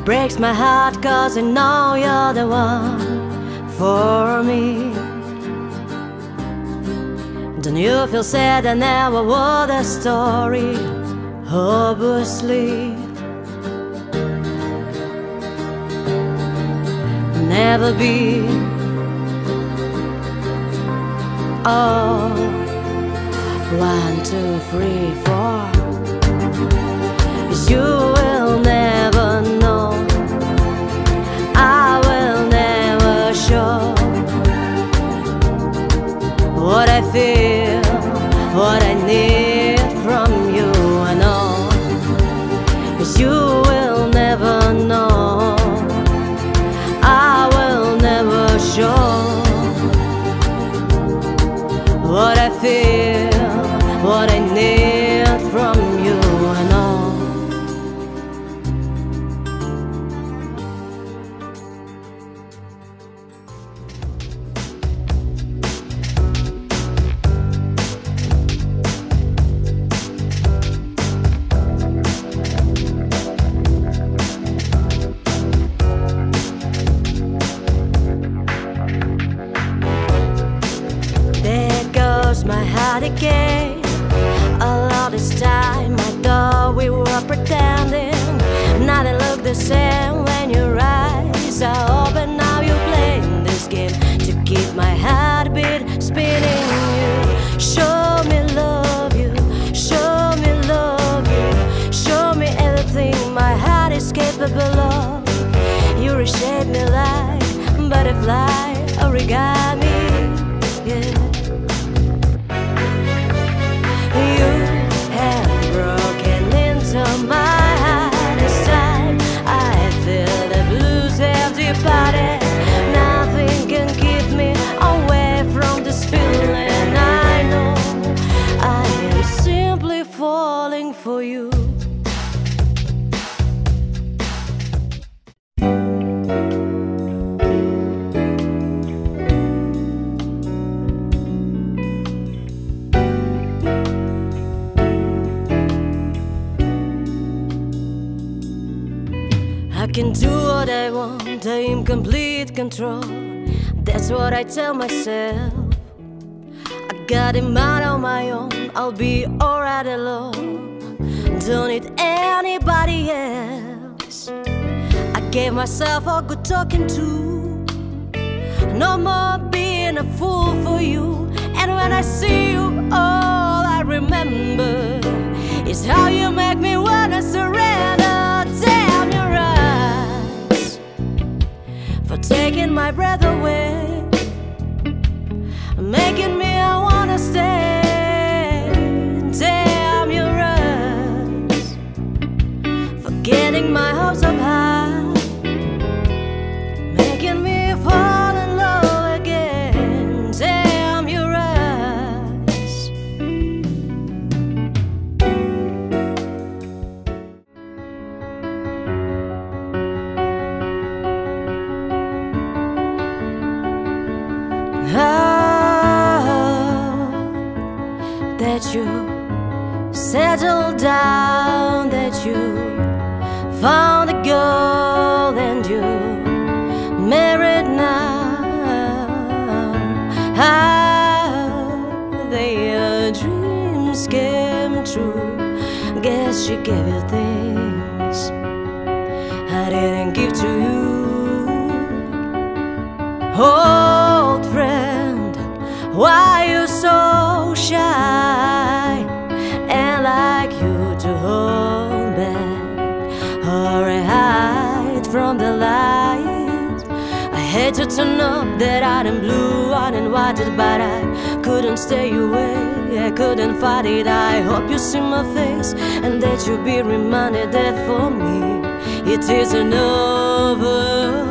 breaks my heart 'cause I know you're the one for me. Don't you feel sad I never wrote a story, obviously. Never be. Oh, 1, 2, 3, 4. You will never know. I will never show what I feel, what I need from you. I know, 'cause you will never know. I will never show what I feel, what I need from you. I know. My heart again. All of this time I thought we were pretending. Nothing looked the same when your eyes are open. Now you're playing this game to keep my heartbeat spinning. You show me love, you show me love, you show me everything my heart is capable of. You reshape me like butterfly origami, yeah. My heart this time I feel the blues have departed. Nothing can keep me away from this feeling. I know I am simply falling for you. I can do what I want, I'm in complete control. That's what I tell myself. I got him out on my own, I'll be alright alone. Don't need anybody else. I gave myself a good talking to. No more being a fool for you. And when I see you, all I remember is how you make me wanna surrender. Damn, you're right for taking my breath away, making me I wanna stay. Damn, you're right for getting my hopes up high, making me fall in love again. Damn, you're right. That you settled down, that you found a girl and you married now. How their dreams came true. Guess she gave you things I didn't give to you. Old friend, why you so shy and like you to hold back or hide from the light? I had to turn up that out in blue, out and white, but I couldn't stay away. I couldn't fight it. I hope you see my face and that you'll be reminded that for me it isn't over.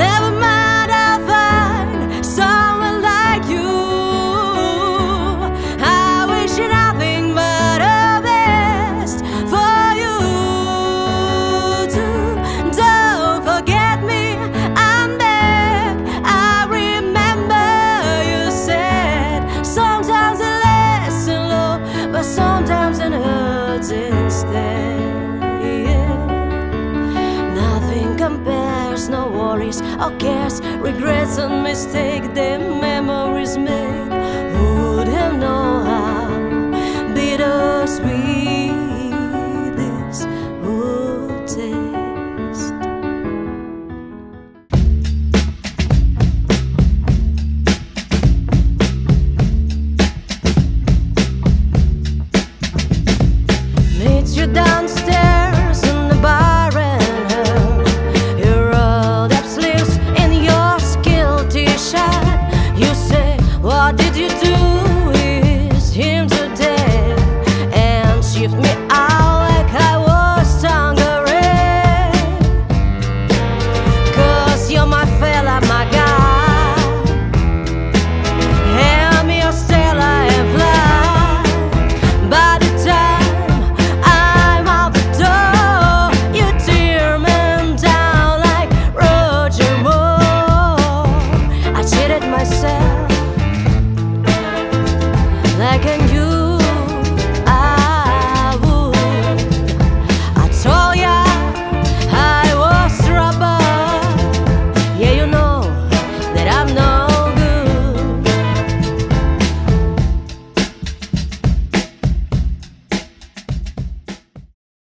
Never mind, I'll find someone like you. I wish nothing but the best for you too. Don't forget me, I'm back. I remember you said sometimes it lasts in love, but sometimes it hurts instead. Yeah. fears or cares, regrets and mistakes, the memories made. Who would have known how bittersweet